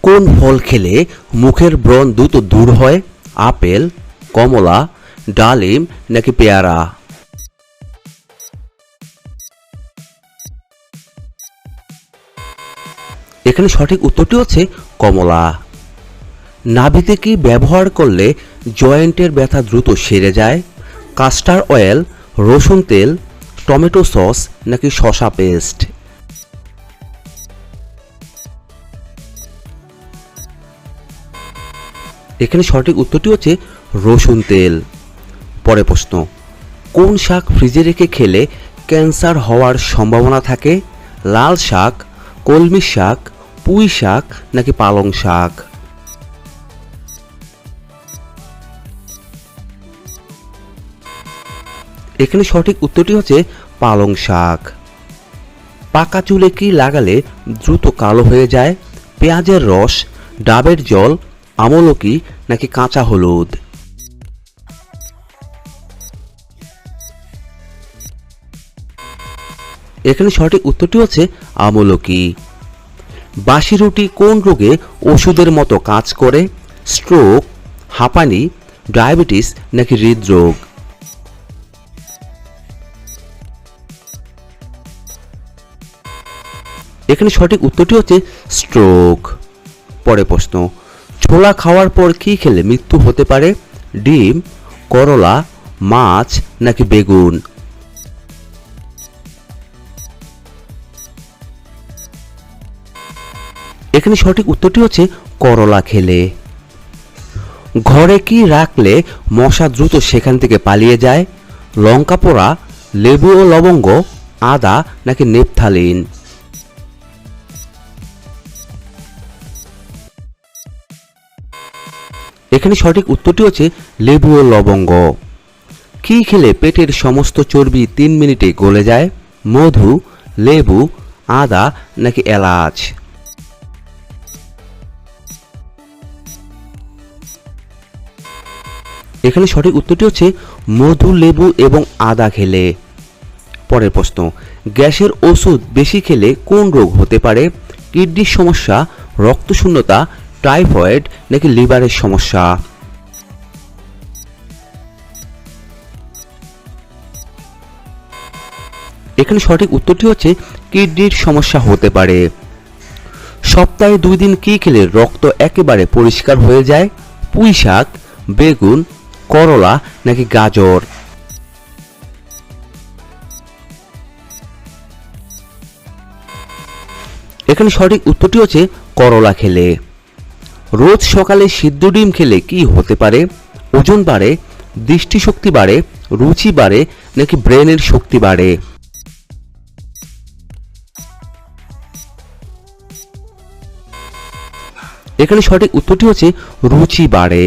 কোন ফল খেলে মুখের ব্রণ দ্রুত দূর হয়? আপেল, কমলা, ডালিম নাকি পেয়ারা? এখানে সঠিক উত্তরটি হচ্ছে কমলা। নাভিতে কি ব্যবহার করলে জয়েন্টের ব্যথা দ্রুত সেরে যায়? কাস্টার অয়েল, রসুন তেল, টমেটো সস নাকি শসা পেস্ট? এখানে সঠিক উত্তরটি হচ্ছে রসুন তেল। পরের প্রশ্ন, কোন শাক ফ্রিজে রেখে খেলে ক্যান্সার হওয়ার সম্ভাবনা থাকে? লাল শাক, কলমি শাক, পুঁই শাক নাকি পালং শাক? এখানে সঠিক উত্তরটি হচ্ছে পালং শাক। পাকা চুলে কি লাগালে দ্রুত কালো হয়ে যায়? পেঁয়াজের রস, ডাবের জল, আমলকি নাকি কাঁচা হলুদ? এখানে সঠিক উত্তরটি হচ্ছে আমলকি। বাসি রুটি কোন রোগে ওষুধের মতো কাজ করে? স্ট্রোক, হাঁপানি, ডায়াবেটিস নাকি হৃদরোগ? এখানে সঠিক উত্তরটি হচ্ছে স্ট্রোক। পরের প্রশ্ন, ছোলা খাওয়ার পর কি খেলে মৃত্যু হতে পারে? ডিম, করলা, মাছ নাকি বেগুন? এখানে সঠিক উত্তরটি হচ্ছে করলা খেলে। ঘরে কি রাখলে মশা দ্রুত সেখান থেকে পালিয়ে যায়? লঙ্কা পোড়া, লেবু ও লবঙ্গ, আদা নাকি নেপথালিন? এখানে সঠিক উত্তরটি হচ্ছে লেবু ও লবঙ্গ। কি খেলে পেটের সমস্ত চর্বি 3 মিনিটে গলে যায়? মধু, লেবু, আদা নাকি এলাচ? এখানে সঠিক উত্তরটি হচ্ছে মধু, লেবু এবং আদা খেলে। পরের প্রশ্ন, গ্যাসের ওষুধ বেশি খেলে কোন রোগ হতে পারে? কিডনির সমস্যা, রক্তশূন্যতা, টাইফয়েড নাকি লিভারের সমস্যা? এখানে সঠিক উত্তরটি হচ্ছে কিডনির সমস্যা হতে পারে। সপ্তাহে 2 দিন কি খেলে রক্ত একেবারে পরিষ্কার হয়ে যায়? পুঁই শাক, বেগুন, করলা নাকি গাজর? এখানে সঠিক উত্তরটি হচ্ছে করলা খেলে। রোজ সকালে সিদ্ধ ডিম খেলে কি হতে পারে? ওজন বাড়ে, দৃষ্টিশক্তি বাড়ে, রুচি বাড়ে নাকি ব্রেনের শক্তি বাড়ে? এখানে সঠিক উত্তরটি হচ্ছে রুচি বাড়ে।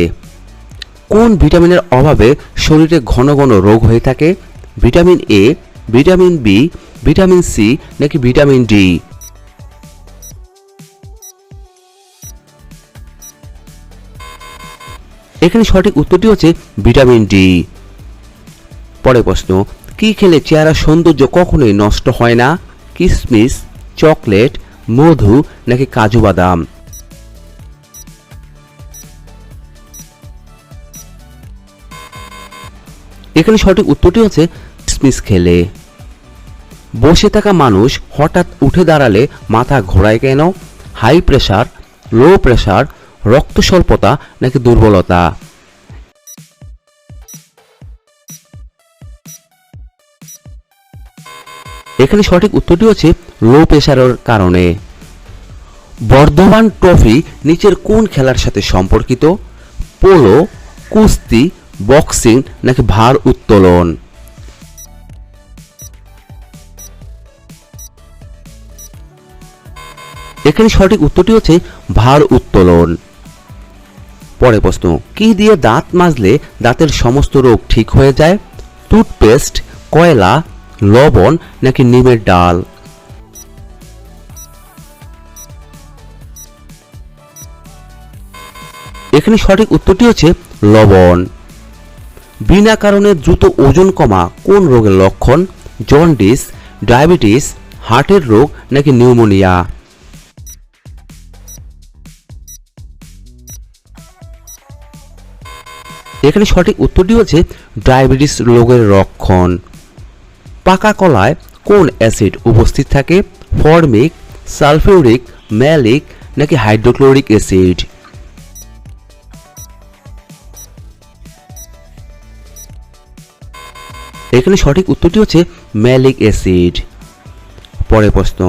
কোন ভিটামিনের অভাবে শরীরে ঘন ঘন রোগ হয়ে থাকে? Vitamin A, vitamin B, vitamin C নাকি ভিটামিন ডি? এখানে সঠিক উত্তরটি হচ্ছে ভিটামিন ডি। পরের প্রশ্ন, কি খেলে চেহারার সৌন্দর্য কখনোই নষ্ট হয় না? কিশমিশ, চকলেট, মধু নাকি কাজু বাদাম? এখানে সঠিক উত্তরটি হচ্ছে কিশমিশ খেলে। বসে থাকা মানুষ হঠাৎ উঠে দাঁড়ালে মাথা ঘোরায় কেন? হাই প্রেসার, লো প্রেসার, রক্ত স্বল্পতা নাকি দুর্বলতা? এখানে সঠিক উত্তরটি হচ্ছে লো প্রেসারের কারণে। বর্ধমান ট্রফি নিচের কোন খেলার সাথে সম্পর্কিত? পোলো, কুস্তি, বক্সিং নাকি ভার উত্তোলন? এখানে সঠিক উত্তরটি হচ্ছে ভার উত্তোলন। পরের প্রশ্ন, কি দিয়ে দাঁত মাজলে দাঁতের সমস্ত রোগ ঠিক হয়ে যায়? টুথপেস্ট, কয়লা, লবণ নাকি নিমের ডাল? এখানে সঠিক উত্তরটি হচ্ছে লবণ। বিনা কারণে দ্রুত ওজন কমা কোন রোগের লক্ষণ? জন্ডিস, ডায়াবেটিস, হার্টের রোগ নাকি নিউমোনিয়া? এখানে সঠিক উত্তরটি হচ্ছে ডায়াবেটিস রোগের লক্ষণ। পাকা কলায় কোন অ্যাসিড উপস্থিত থাকে? ফর্মিক, সালফিউরিক, ম্যালিক নাকি হাইড্রোক্লোরিক অ্যাসিড? এখানে সঠিক উত্তরটি হচ্ছে ম্যালিক অ্যাসিড। পরের প্রশ্ন,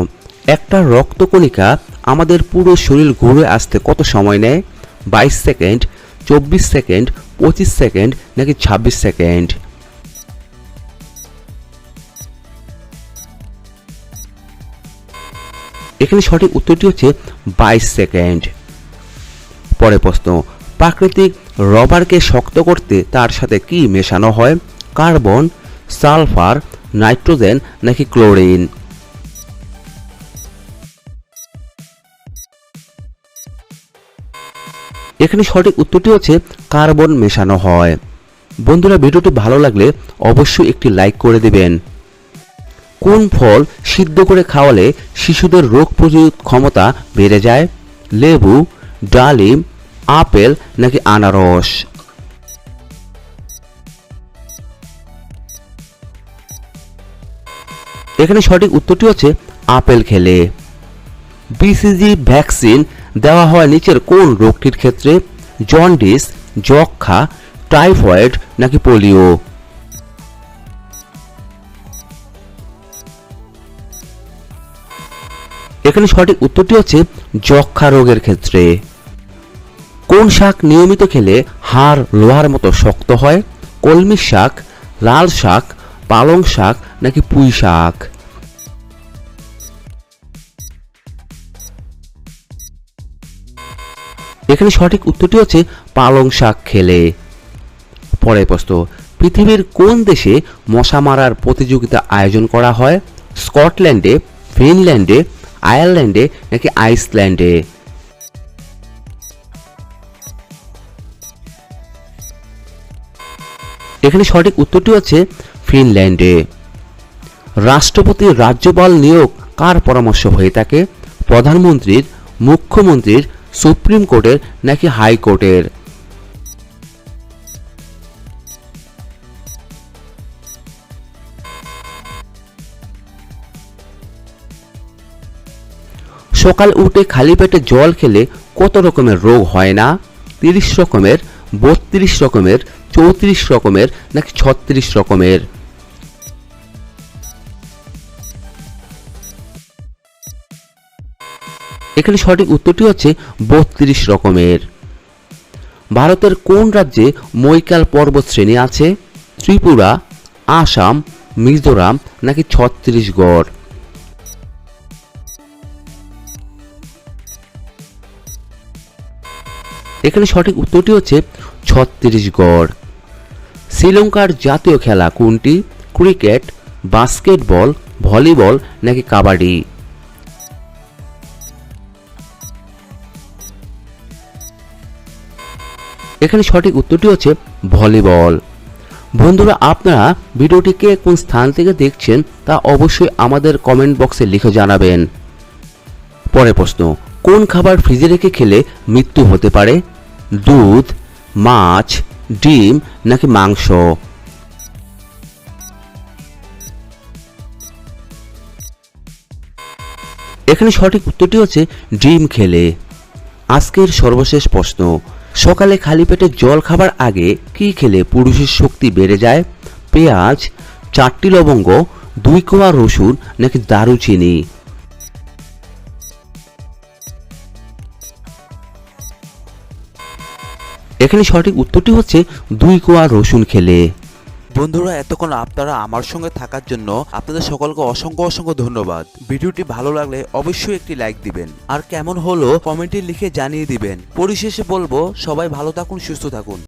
একটা রক্তকণিকা আমাদের পুরো শরীর ঘুরে আসতে কত সময় নেয়? 22 সেকেন্ড, 24 সেকেন্ড, 25 সেকেন্ড নাকি 26 সেকেন্ড? এখানে সঠিক উত্তরটি হচ্ছে 22 সেকেন্ড। পরের প্রশ্ন, প্রাকৃতিক রবারকে শক্ত করতে তার সাথে কি মেশানো হয়? কার্বন, সালফার, নাইট্রোজেন নাকি ক্লোরিন? এখানে সঠিক উত্তরটি হচ্ছে কার্বন মেশানো হয়। বন্ধুরা, ভিডিওটি ভালো লাগলে অবশ্যই একটি লাইক করে দিবেন। কোন ফল সিদ্ধ করে খাওয়ালে শিশুদের রোগ প্রতিরোধ ক্ষমতা বেড়ে যায়? লেবু, ডালিম, আপেল নাকি আনারস? এখানে সঠিক উত্তরটি হচ্ছে আপেল খেলে। বিসিজি ভ্যাকসিন দেওয়া হয় নিচের কোন রোগটির ক্ষেত্রে? জন্ডিস, যক্ষ্মা, টাইফয়েড নাকি পোলিও? এখানে সঠিক উত্তরটি হচ্ছে যক্ষ্মা রোগের ক্ষেত্রে। কোন শাক নিয়মিত খেলে হাড় লোহার মতো শক্ত হয়? কলমি শাক, লাল শাক, পালং শাক নাকি পুঁই শাক? এখানে সঠিক উত্তরটি হচ্ছে পালং শাক খেলে। পরের প্রশ্ন, পৃথিবীর কোন দেশে মশা মারার প্রতিযোগিতা আয়োজন করা হয়? স্কটল্যান্ডে, ফিনল্যান্ডে, আয়ারল্যান্ডে নাকি আইসল্যান্ডে? এখানে সঠিক উত্তরটি হচ্ছে ফিনল্যান্ডে। রাষ্ট্রপতির রাজ্যপাল নিয়োগ কার পরামর্শ হয়ে থাকে? প্রধানমন্ত্রীর, মুখ্যমন্ত্রীর, সুপ্রিম কোর্টের নাকি হাইকোর্টের? সকাল উঠে খালি পেটে জল খেলে কত রকমের রোগ হয় না? 30 রকমের, 32 রকমের, 34 রকমের নাকি 36 রকমের? এখানে সঠিক উত্তরটি হচ্ছে 32 রকমের। ভারতের কোন রাজ্যে মৈকাল পর্বত শ্রেণী আছে? ত্রিপুরা, আসাম, মিজোরাম নাকি ছত্তিশগড়? এখানে সঠিক উত্তরটি হচ্ছে ছত্তিশগড়। শ্রীলঙ্কার জাতীয় খেলা কোনটি? ক্রিকেট, বাস্কেটবল, ভলিবল নাকি কাবাডি? এখানে সঠিক উত্তরটি হচ্ছে ভলিবল। বন্ধুরা, আপনারা ভিডিওটি কে কোন স্থান থেকে দেখছেন তা অবশ্যই আমাদের কমেন্ট বক্সে লিখে জানাবেন। পরের প্রশ্ন, কোন খাবার ফ্রিজে রেখে খেলে মৃত্যু হতে পারে? দুধ, মাছ, ডিম নাকি মাংস? এখানে সঠিক উত্তরটি হচ্ছে ডিম খেলে। আজকের সর্বশেষ প্রশ্ন, সকালে খালি পেটে জল খাবার আগে কি খেলে পুরুষের শক্তি বেড়ে যায়? পেঁয়াজ, 4টি লবঙ্গ, 2 কোয়া রসুন নাকি দারুচিনি? এখানে সঠিক উত্তরটি হচ্ছে 2 কোয়া রসুন খেলে। বন্ধুরা, এতক্ষণ আপনারা আমার সঙ্গে থাকার জন্য আপনাদের সকলকে অসংখ্য অসংখ্য ধন্যবাদ। ভিডিওটি ভালো লাগলে অবশ্যই একটি লাইক দিবেন, আর কেমন হলো কমেন্টে লিখে জানিয়ে দিবেন। পরিশেষে বলবো, সবাই ভালো থাকুন, সুস্থ থাকুন।